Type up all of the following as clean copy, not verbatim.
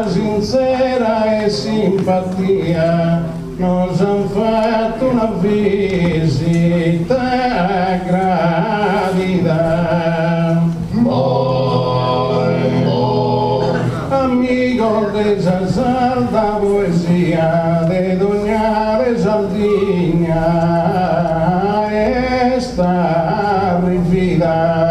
Sincera e simpatia nos han fatto una visita gravida. Amigo de esa salda poesía de Doña de Saldina esta rifida.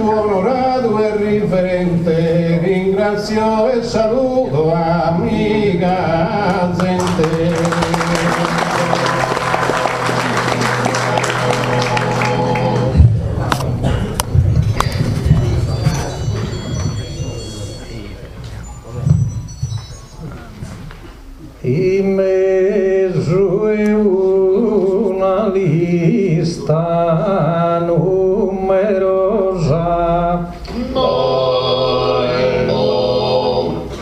Onorato e riferente, ringrazio e saluto amica gente. In mezzo è una lista numerosa,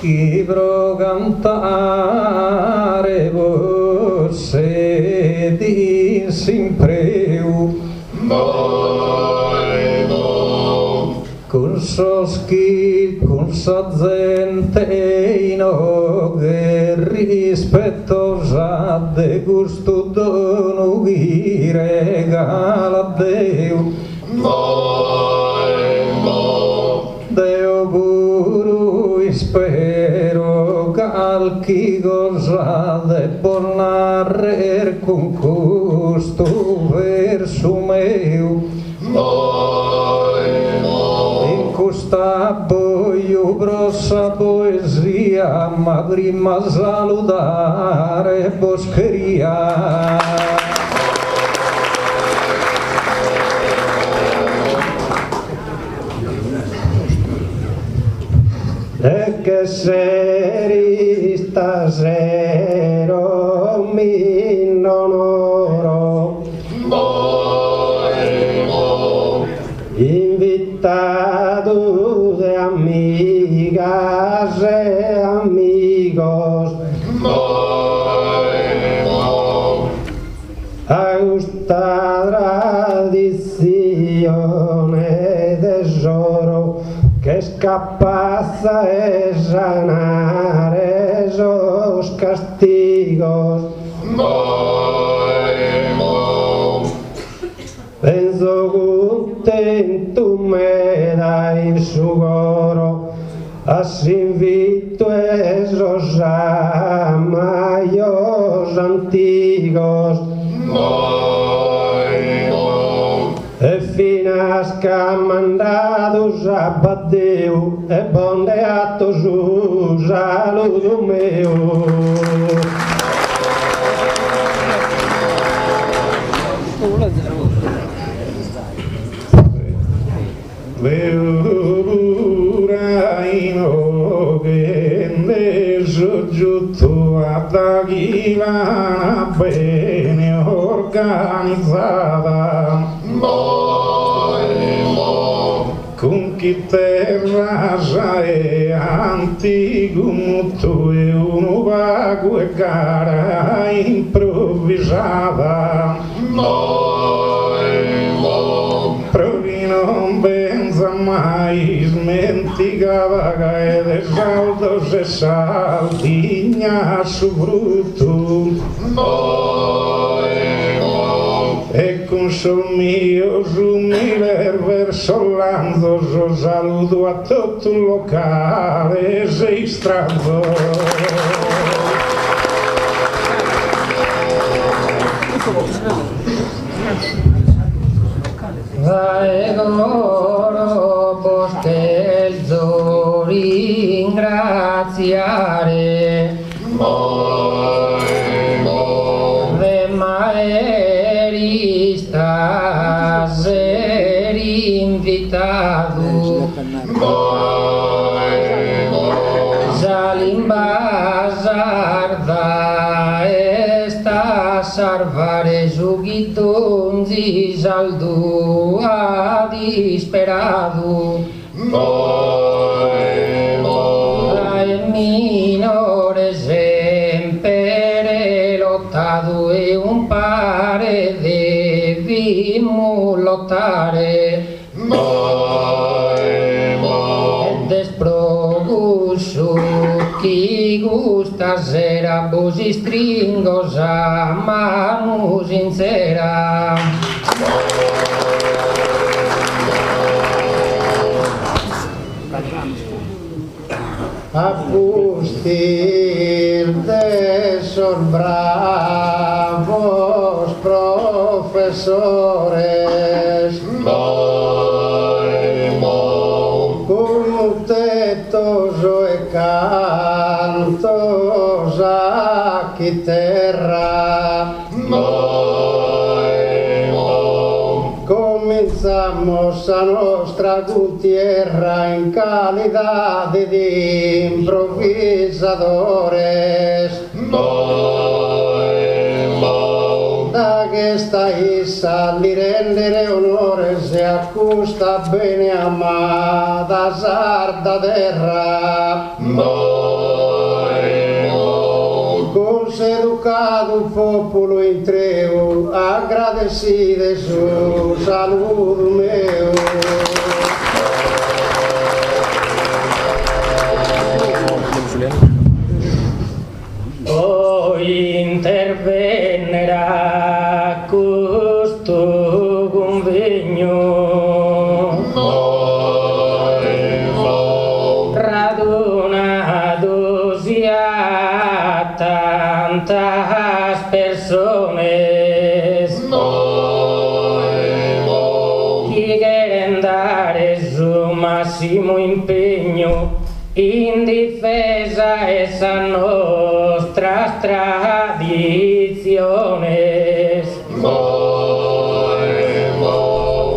chi pro cantare voce di simpreu, con so schit, con so gente no che rispettosa de gusto dono chi regala a Deo. Deo guru spero qualche cosa de buon narrer con questo verso meu. In questa boio grossa poesia ma prima salutare boscheria. E che seri stasera mi onoro, invitado de amigas e amigos a questa tradizione tesoro che es capaz de sanar esos castigos. Penso contento me dai su coro, así invito esos amayos antigos. E finas camandados a bateu e bondeatos o saludo meu. Veuraino che ne soggiunto ad Aguilana bene organizzata, con chi terra già è antico muto e uno vago e gara improvvisata. Provi non pensa mai smenticava che de saldo se saldigna su brutto. E con sol mio umile verso l'anzo so saluto a tutto il locale sei stranzo. Vaegoro postelzo ringraziare salvare Zugitonzi saldo ha disperato. Dai minore sempre lottato e un pare devimo lottare. Chi gusta sera busi stringo sa manu sincera. Apustil de son bravos profesores. Tetoso e cantos a chitarra. Comenzamos a nostra tierra en calidad de improvisadores. Da questa issa li rendere onore se accusta bene amata sarda terra. Con seducado popolo in treu agradecide su saludo meu. Poi intervennerà questo convegno radunato sia tantas persone che quieren dare su massimo impegno in difesa esa nostras tradiciones.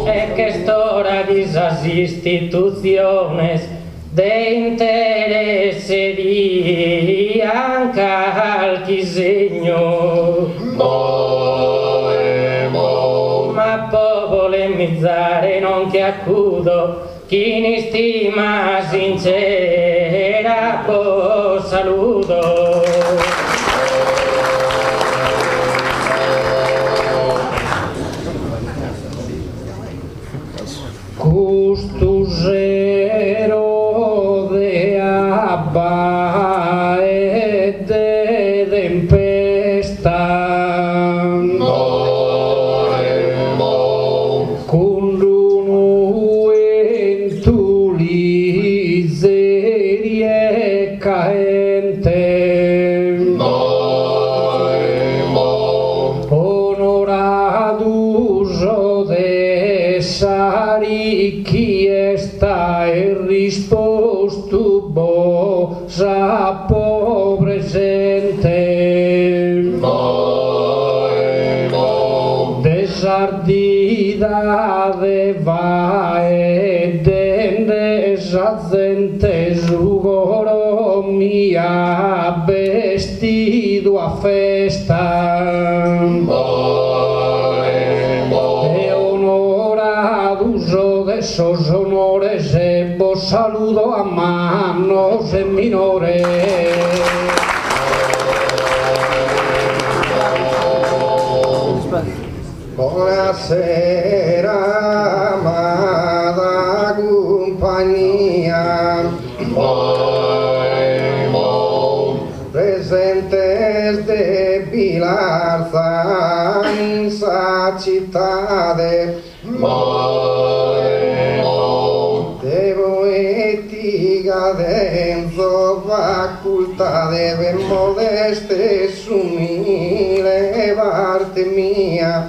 Es que estora esas instituciones de interesse dian calquisegno. Ma può polemizzare non che accudo chi ne stima sincera po saluto. Custusero de abba e de tempesta. Chi sta e risposto bosa po presente desardida de va e de gente sugoro mia vestido a festa. Esos honores vos saludo a manos en minore. Buonasera amada compañía, presentes de Pilarza in sa cittade. Denso facultade ben modeste sumile parte mia.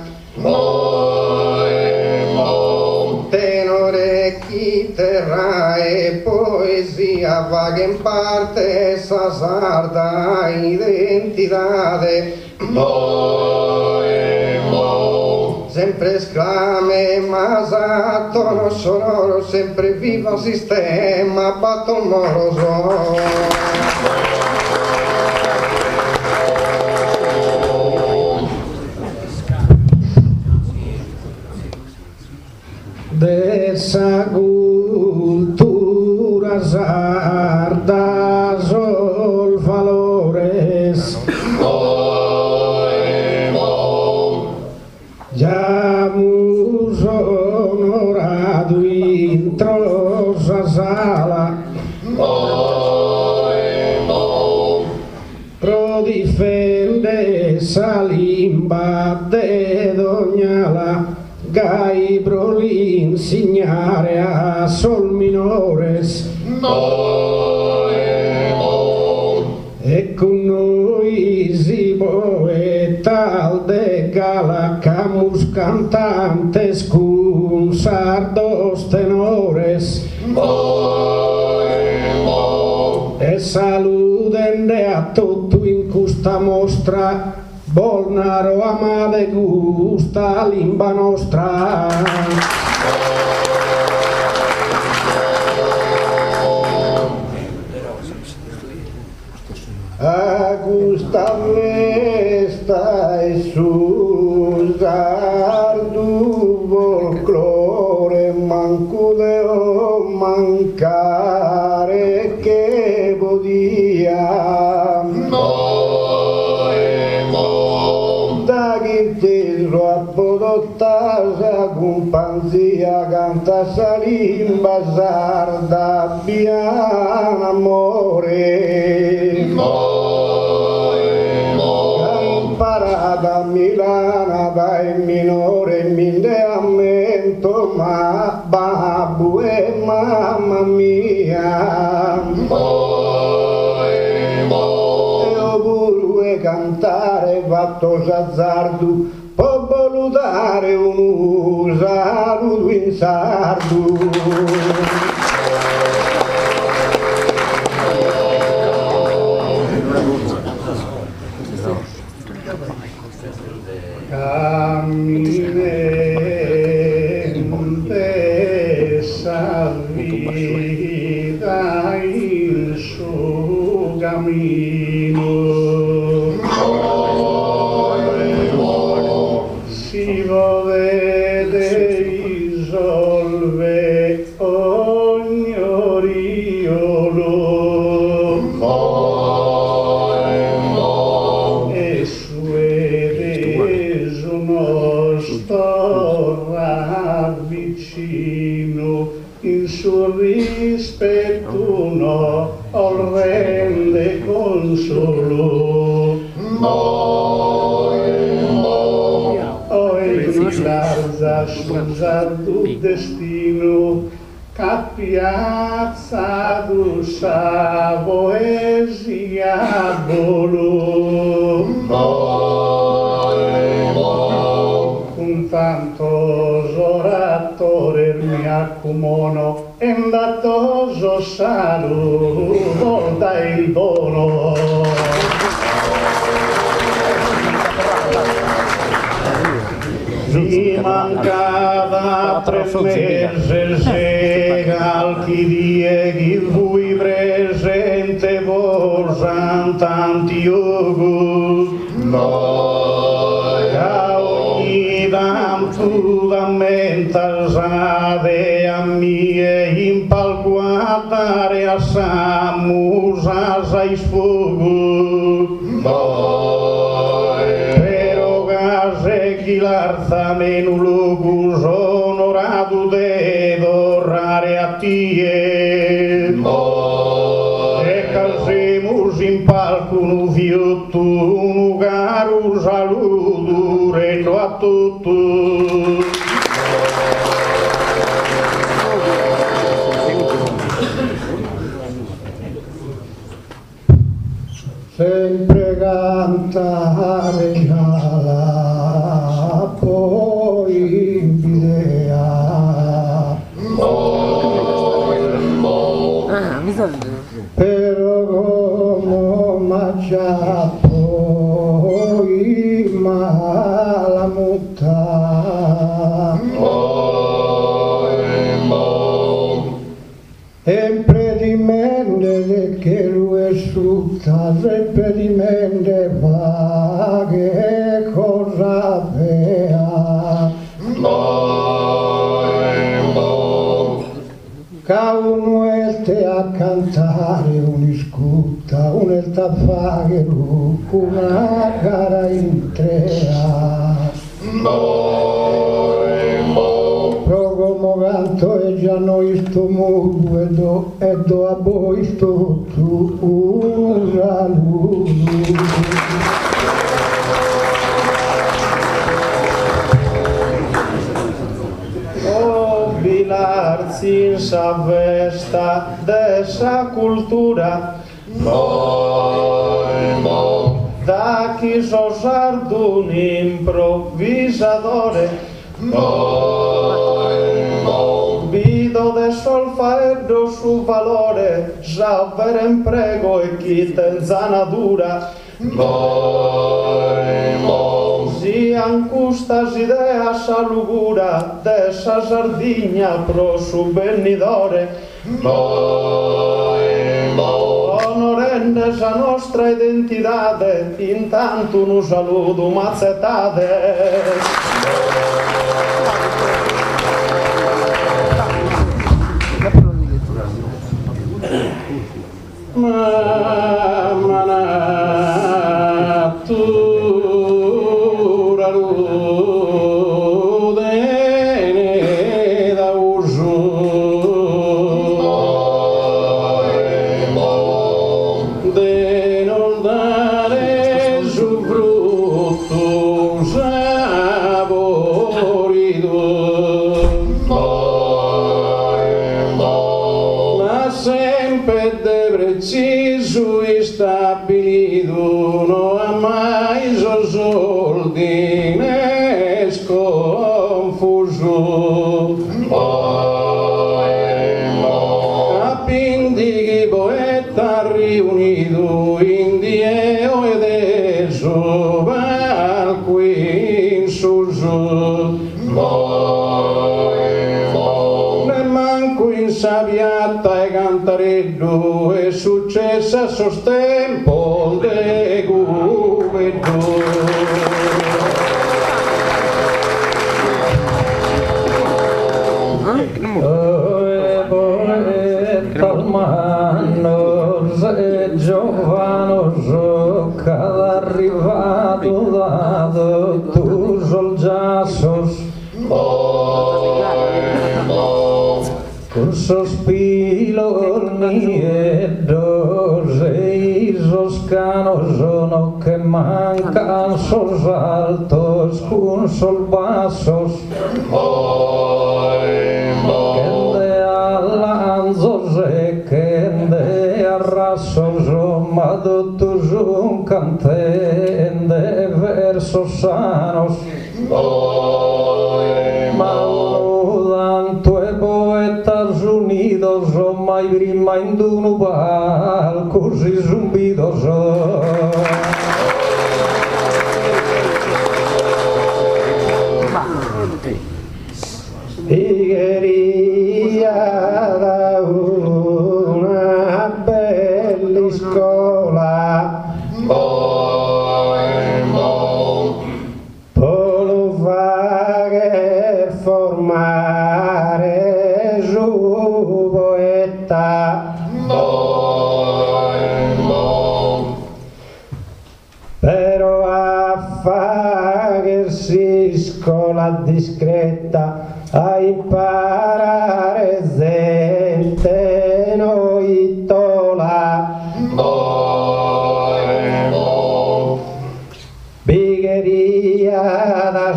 Tenore chitarra e poesia vaga in parte sa sarda identidade. Sempre esclame, mas a tono sonoro, sempre viva sistema, baton moroso. esa cultura sarda sol valores jamus honorado intro sa sala pro difende sa limba de doñala gai pro l'insegnare a sol minores e con noi si poeta de gala camus cantantes cum sardos tenores e saludende a tutto in custa mostra Bolnaro amade gusta limba nostra. A gusta vesta e susar du folklore manco deo mancare che podia Apodotasa con panzia canta sa limba sarda biana amore imparata a Milana dai minore mindeamento ma babbo e mamma mia e cantare fatto s'azzardo può volutare un saluto in sardo camminente sa vita il suo cammino si vede risolve ogni oriolo e suede sono storra vicino il suo rispetto no rende consolo Larza scusado destino capiazzato sa poesia volo un tanto oratore mi accomono e datoso saluto da il dono mi mancava 3 mesi segal chi die chi fui presente posan tanti a ogni tanto da mentasade a mie impalquatare a samusa sai sfogo l'arza menu locus onorado de dorrare a tie e calzemus in palco un fiotto un caro saluto retro a tutto sempre cantare la poi invidia però come mangia poi mala mutta impedimento che lui è sutta impedimento va che cosa vea mette a cantare un'iscutta, un'elta fagheru, una gara intera. Pro come canto e già noi sto muto e do a voi sto tu una luce. In sa vesta dessa cultura da chi so sardo un improvvisadore vido de solfaedo su valore savere imprego e chi tenzana dura si ancustas ideas a lugura dessa Sardigna pro su venidore onorendes a nostra identidade intanto un saludo mazzetades. È successa a sostempo de guverno. Talmanos e giovanos cada arrivado dado tus olhazos con sospiro miedos e esos canos no que mancan sos altos con sol vasos kende alanzos e kende arrasos madotus un cantende versos sanos maludan tue poetas unidos mai brima indunu balcos e zumbidos Figueria da una bella scuola Polo vager formare su poeta però a fagersi scuola discreta a imparare gente noi tola bigheria da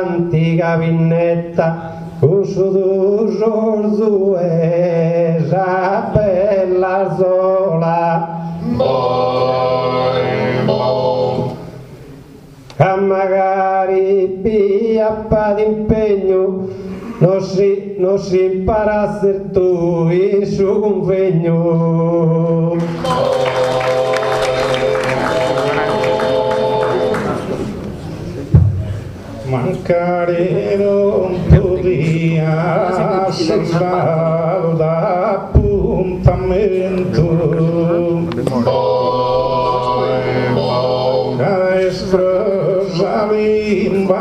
antica vinnetta con su duesa bella sola che magari piappa d'impegno non si imparasse tu il suo convegno. Mancare non podia salvare d'appuntamento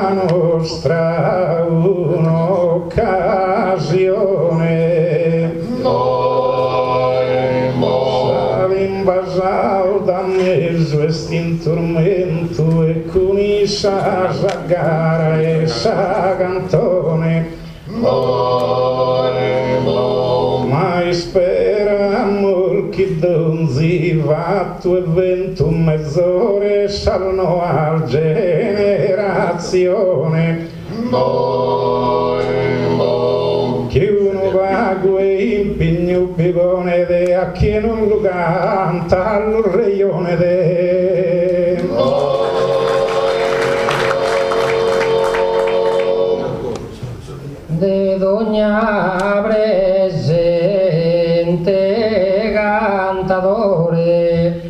la nostra un'occasione sa gara e sa cantone, mai speriamo che donzi fatto e 21 mezz'ore salno al generazione, che uno vago e impegno pivone de a chi non lo canta all'orreione de d'ogna presente cantadore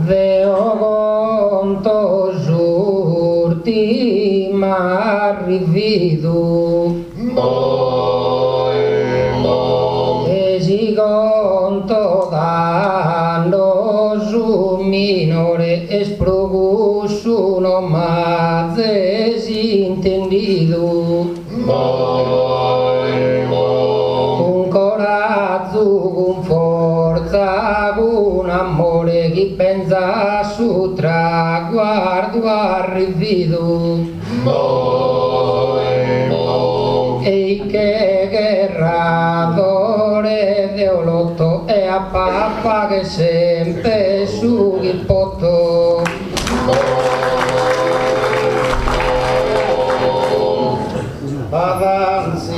deo conto giurti m'arrivido e si conto danno su minore esprogusso non m'ha desintendido con coraggio, con forza, con amore chi pensa su traguardo arrivido e che guerratore deolotto e a papà che sempre su il potto Avanziano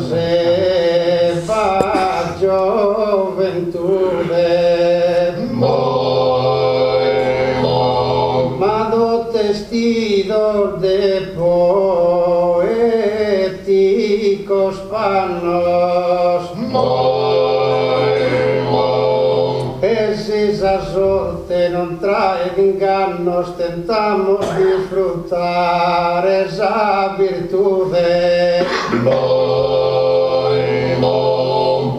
se fa gioventù ma do testigo de poéticos panos si esa sorte non trae ingannos tentamos disfrutar esa virtude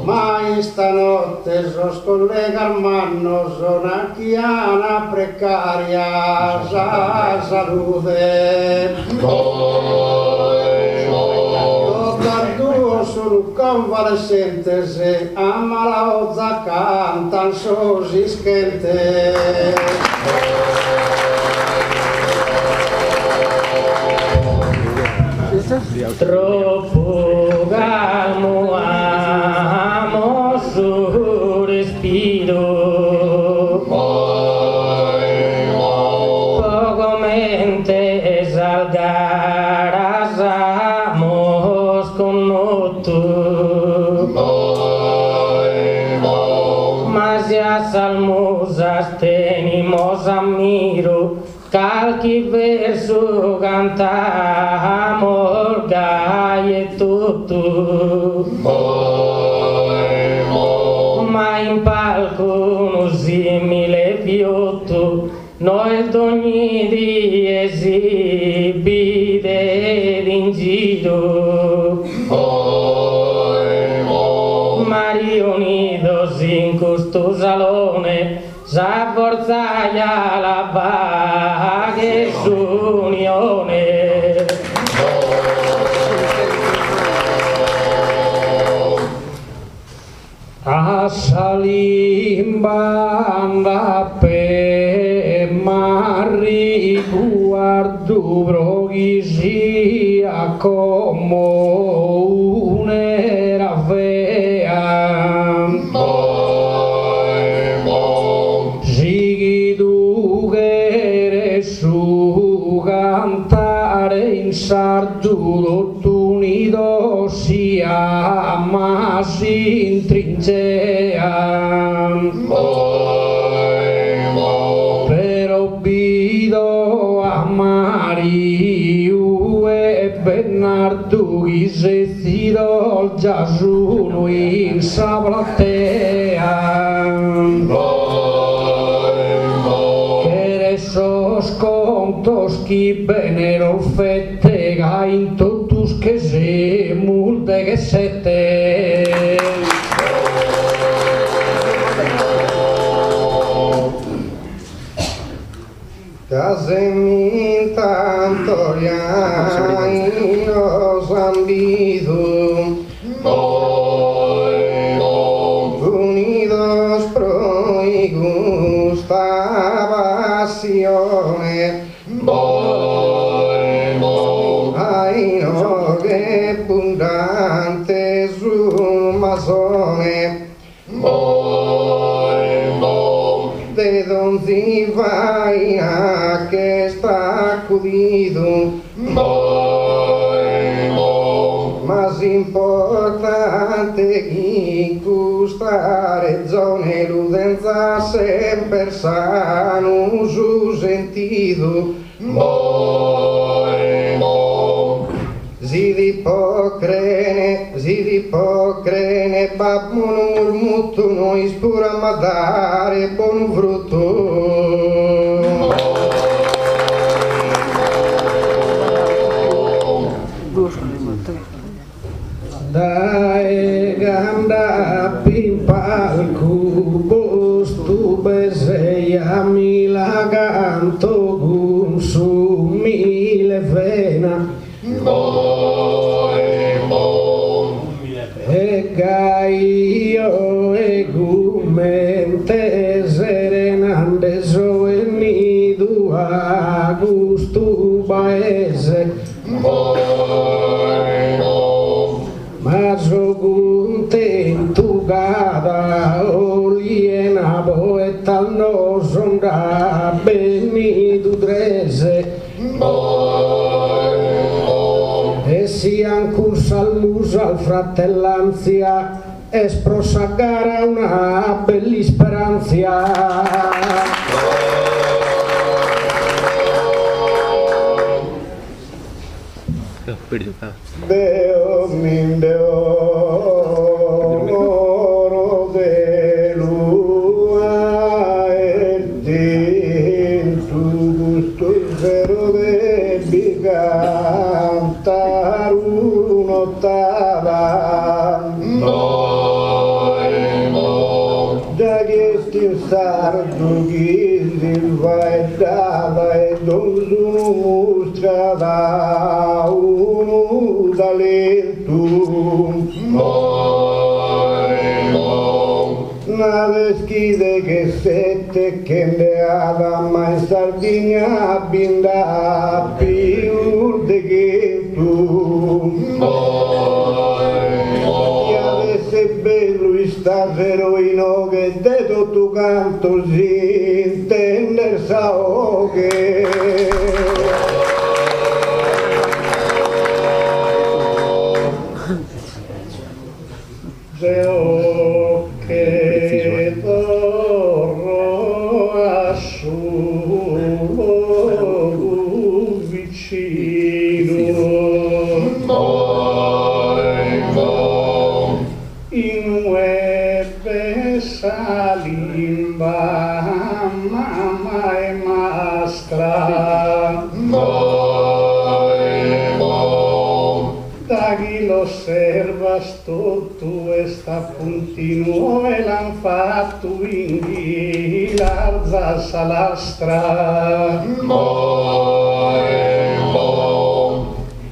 ma esta notte os colegas hermanos son aquí ana precaria a salude sono convalescentes e a malaozza cantan sosischente. Troppo calmo amo su respiro poco mente salgaras amos con mas ya salmosas tenimos amiro calchi verso cantamos gai e tutto ma in palco uno simile piotto noi d'ogni di esibite in giro marionidos in questo salone s'avvorzaglia la baghe s'unione a salimbanda pe marri guardo broghi sia come un'era vea sigi dughere su cantare in sardo tutto unido sia ma si intrincean però bido a Mariu e Bernardo chi se stido già sono in sa platea che sos contos chi benero fette ga in totus che se multe che sette Casemi tanto riano zambido unidos proigus giusta passione, ai no che abbondante sul masone, de don si faina che sta accudido, ma importante chi custare zone l'udenza sempre sano su sentido, si può crene babbo non murmutto noi spura ma dare buon frutto. Dai ganda pimpal kubus tu beseia mila ganto gunsu mile vena e gaio e gumente serenande so e nidu a gustu baese ma so contento gada oliena poeta no sonda benidu drese e si ancus al muso al fratellanzia e sprosagara una bella speranzia. Deo mindoro de lua e tu gusto zero de bigantar un'ottava da che sardo che vai dava e donzuno mostrava uno talento una schide che sette che andeava ma in Sardegna binda più de che tu chi avesse bello stasero in oghe de tutto canto si intende saoche se o che torno a su vicino in web salimba mamma e mastra da chi lo osservas tutto e sta continuo e l'han fatto in larza salastra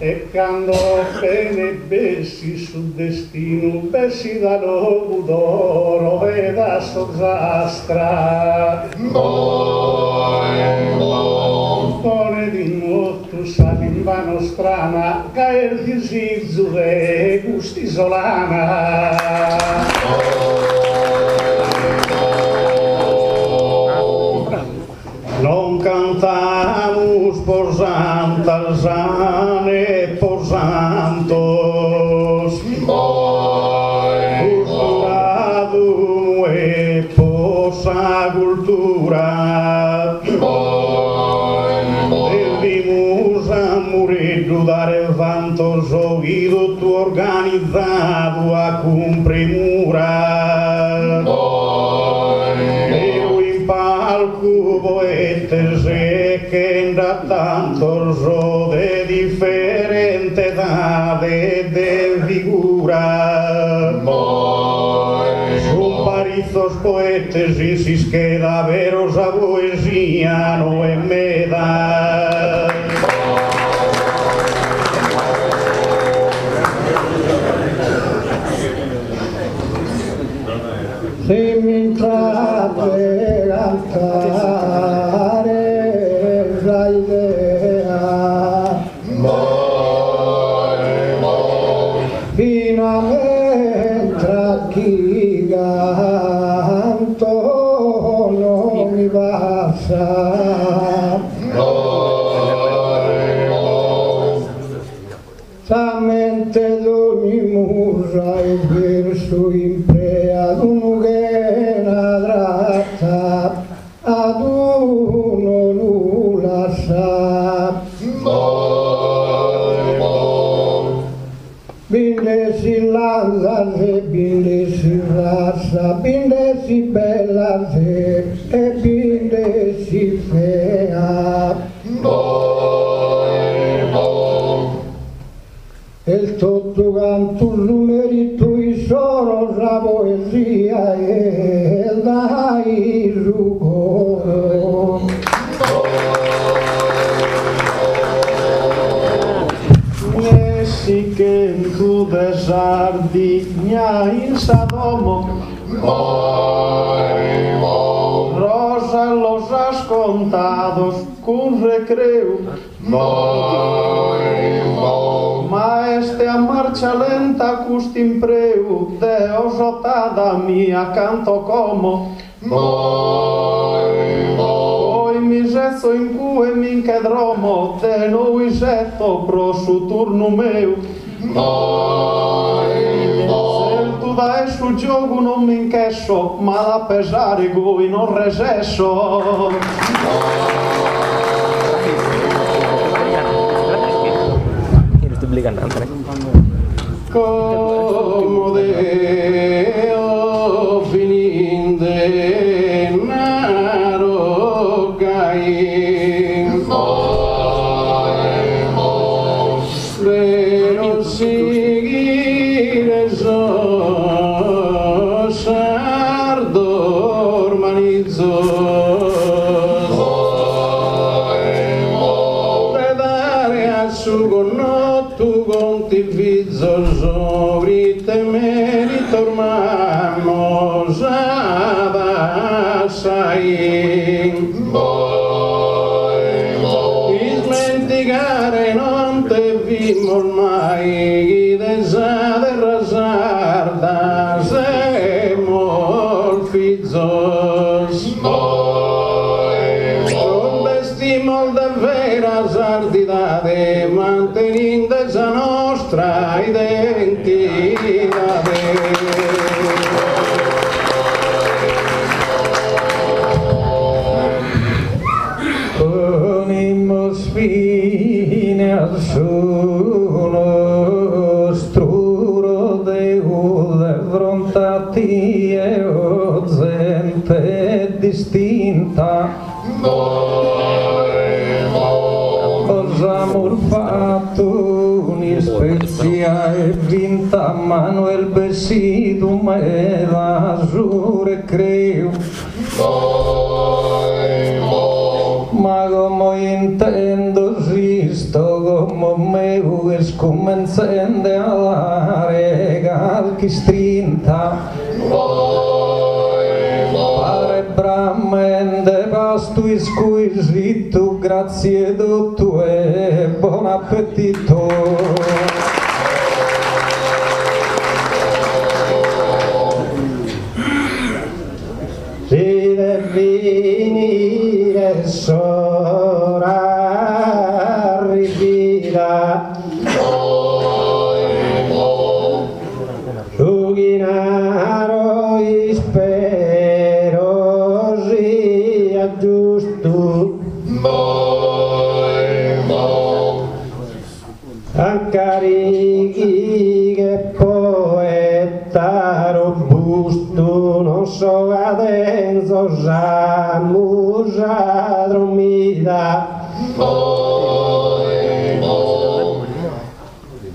e quando bene bessi sul destino bessi da lobo d'oro e da sozzastra pone di molto salimbano strana caer di zizzu e gusti isolana non cantamus por santas ane por santos culturadum e posa cultura devimus a muriddu dare vantos ouido tu organizado a cumpremura palco poetes que da tantos o de diferente edade de figura son parizos poetes y si queda veros a poesía no es meda se mi entrate alta passa. Sa mente d'ogni musa e verso impre ad un'ugena tratta, ad uno nulla sa. Binde si lanza se, binde si razza, binde si bella se, e binde si fea. El tutto canto su merito i solo la poesia e el dai su coro. Nessi che tu de Sardigna in Sadomo Rosa los has contados con recreo ma este a marcha lenta custim preu de osotada mia canto como oi misezo in cue minche dromo de no isetto pro su turno meu se tu da su gioco non mi inchesso ma da pesare goi non resesso como Deo fininde naro caim pero seguire so sardo manizzo pedare a su tu conti vizzo sovrite merito ormamos ad assai smenticare non te vimo ormai chi desade rasarda semo fizzos con vestimol de vera sardidade mantenendo esa nostra identidade ponimos fine al suo struro de frontati e o gente distinta amor fatto ni spezia e vinta Manuel Besido me da jure creo ma como intendo sisto como meu es comencende a dare calchi strinta pare bramende pasto squisito grazie dotto e buon appetito si deve venire sora ripida Suginaro spero sia giusto Ancarichi che poeta robusto non so adesso musa dormida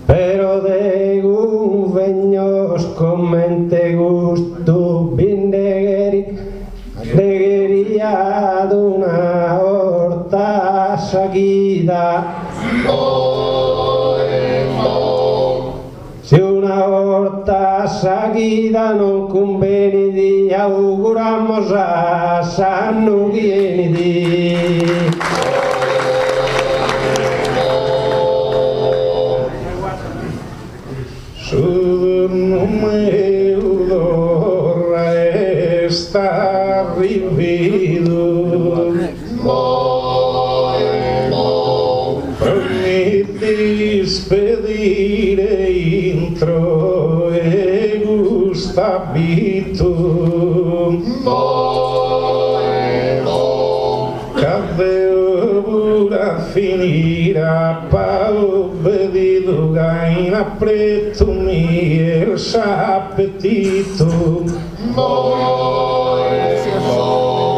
pero de un vegnos commente gusto bindegueria ad una horta seguida se una horta seguida non conviene di auguramos a San Vieni su meu dorra está rivido spedire intro e gustabitum cadeo pura finira pa obbedido gaina pretumi el appetito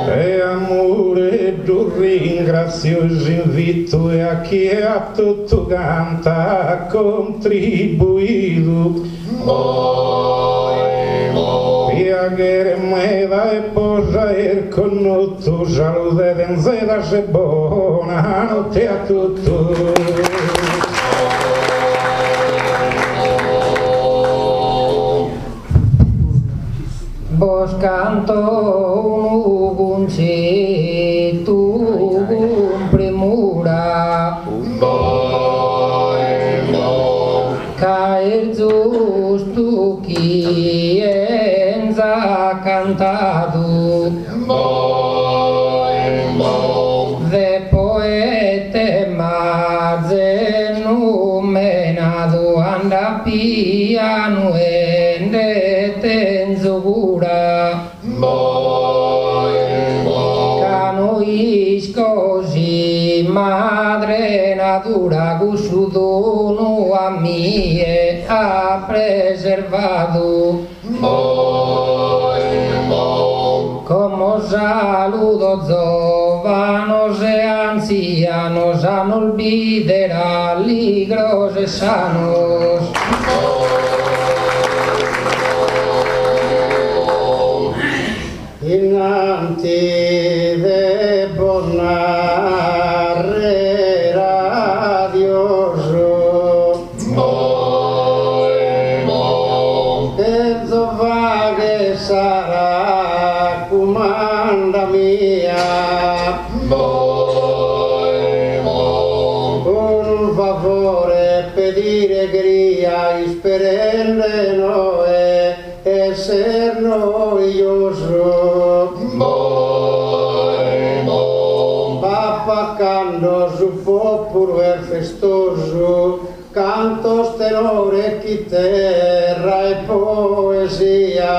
e amore do ringrazioso invito e a chi a tutto canta ha contribuito piacere meda e posa il connotto salute denzeda se buona notte a tutto. Vos canto un concetto con premura cae giusto chi ha cantato de poete mazze nomenato anda piano e tenzo cura cano così madre natura cusso dono a mie ha preservato como saludo giovanos e ancianos a no olvidar ligros e sanos innanti de bonare radioso Enzo vaghe sarà comanda mia un favore pedire gria isperelle noe ser noioso Papacando su popolo festoso cantos tenore chitarra e poesia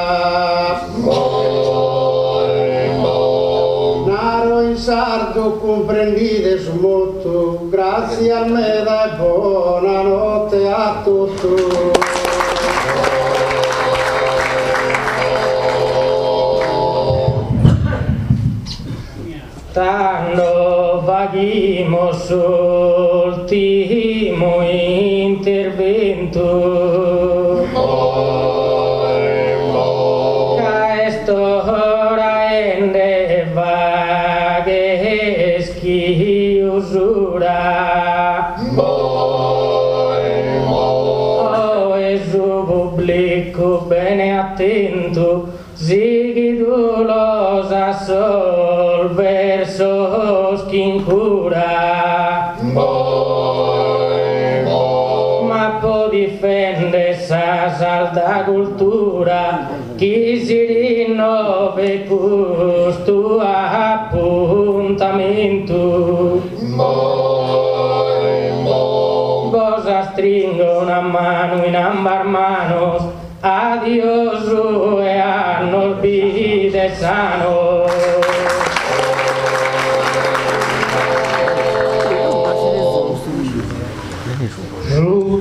Naro in sardo comprendite su molto grazie al meda e buonanotte a tutti Tanto vagimos ultimo intervento Caesto ende vaghe schiusura e su pubblico bene attento sighidulosa sol verso schincura ma può difendere sa salda cultura chi si rinnove questo appuntamento cosa stringono a mano in ambar manos adiós e a no olvide sano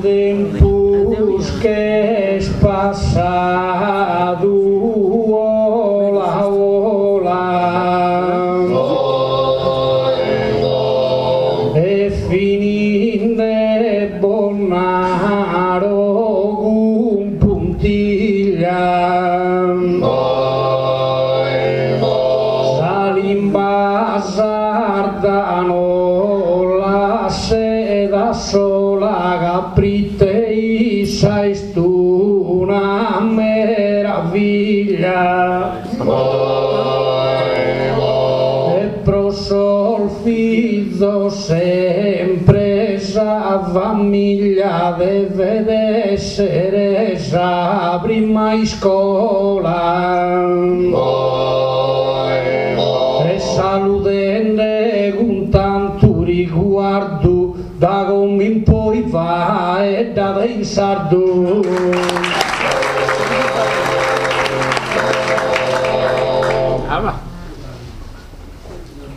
Tempos que es passado ola ola e fininde bonaro con puntiglia salimbasardano la seda sola caprite sais tu una meraviglia e pro solfizzo sempre sa famiglia deve essere sa prima scuola e salutende con tanto riguardo da come in poi va e da dei sardo.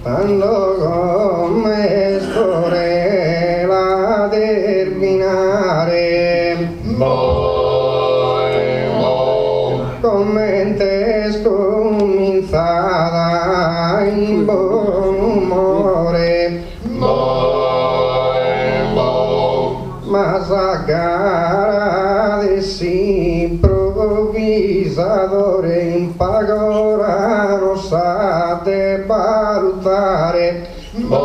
Quando come storella terminare, commente scominciata in buon umore, ma sa gara di si improvvisadore in pagora non sa te valutare, non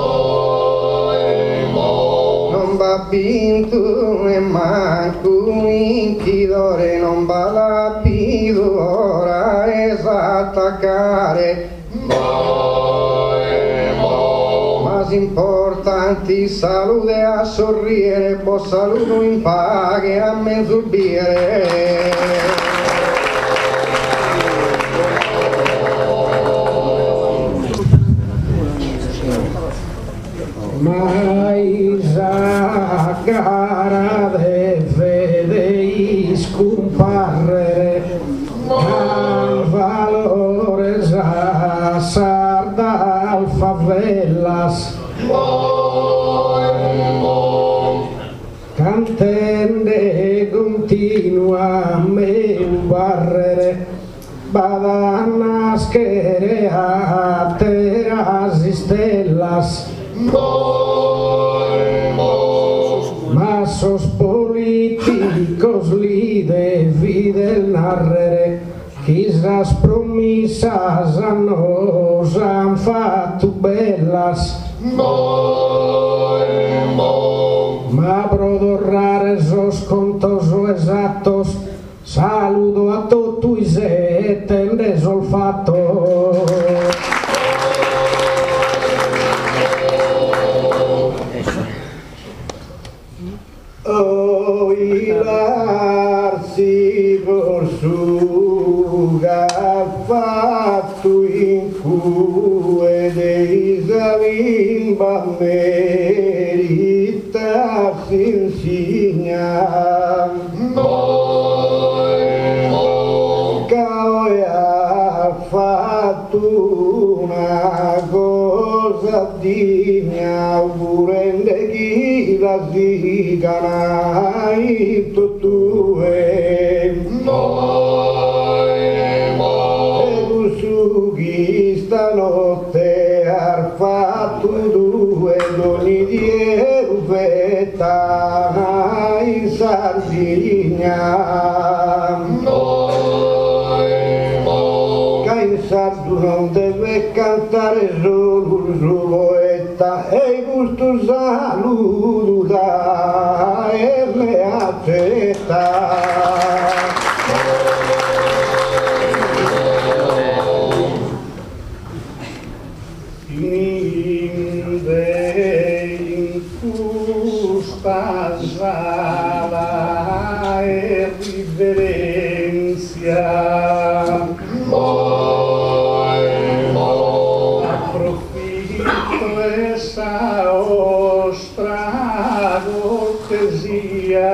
va vinto e manco inchidore, non va lapido ora esattacare, ma importanti salute a sorridere, può saluto in paghe a mezzurbire. Mai sa gara de fede scomparre, al valore sa sarda al favelas, cantende continua a me barrere, vada a nascere a terras y stellas, masos políticos li deviden narrere, quizás promesas a nos han fatto bellas, ma prodorrare esos contos exactos, saludo a totus e tendes olfatto. Oilarsi borsuga fatto in cue dei salimba merita s'insigna, Caoi ha fatto una cosa digna, pure chi la zigana in tuttue, e tu su chi stanotte ha fatto due doni di erufetta in Sardegna, che in sardo non deve cantare solo il suo poeta, e questo saluto da e me accetta. In questa sala e riverenzia, approfitto essa vostra cortesia,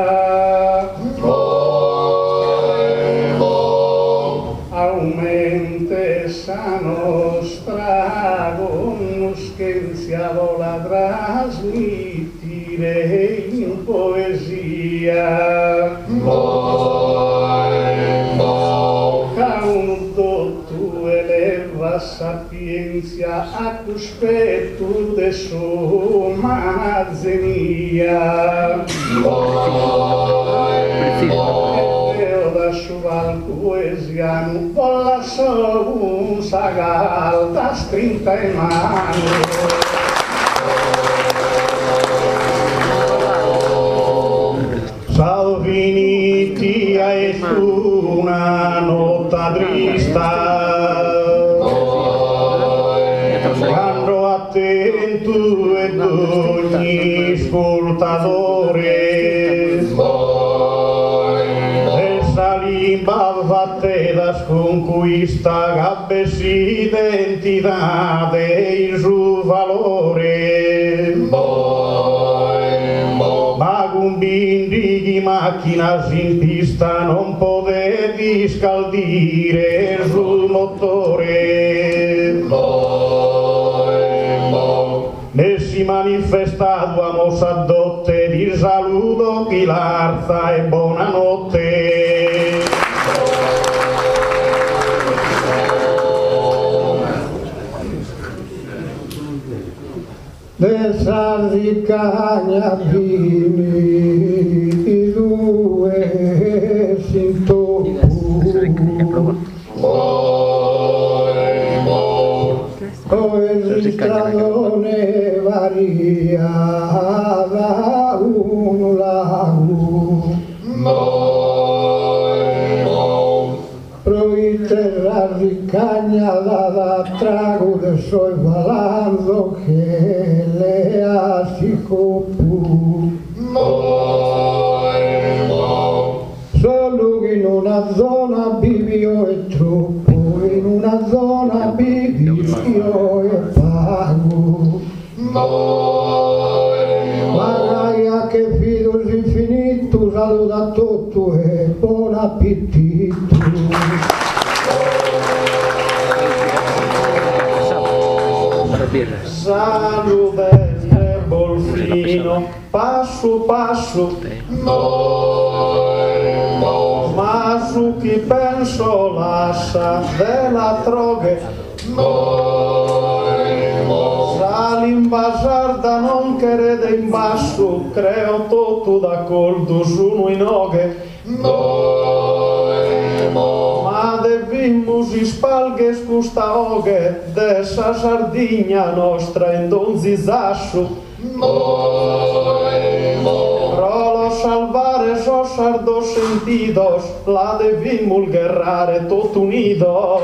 aumente essa nostra conoscenza, vola trasmittire in poesia, ca un dotto eleva sapienza a cospetto de sua mazzenia, lasciava il poesiano, vola solo un sagal da strinta in mano. Salviniti a una nota trista, quando attento ed ogni ascoltatore, essa limba fatte da sconquista, cabbesi identità e il suo valore. di macchina in pista non potevi scaldire sul motore. Ne si manifesta duamo s'addotte di saluto chi l'arza e buonanotte. De Sardicagna vini due sintopu o il stradone varia da un lago proiterra ricagna da trago de soy balando che le asicopu solo in una zona vivio e troppo in una zona vivio e pago Magaia che fido infinito saluta a tutti e buon appetito. Salute Bolfino, passo passo, ma su chi penso lascia della droghe, l'invasarda non crede in basso, creo tutto da coldo su in noghe. Ma devimmus i spalghe scusta oghe, dessa Sardigna nostra in donzi zassu. Rolo salvare so sardos sentidos, la devimul guerrare tot unidos.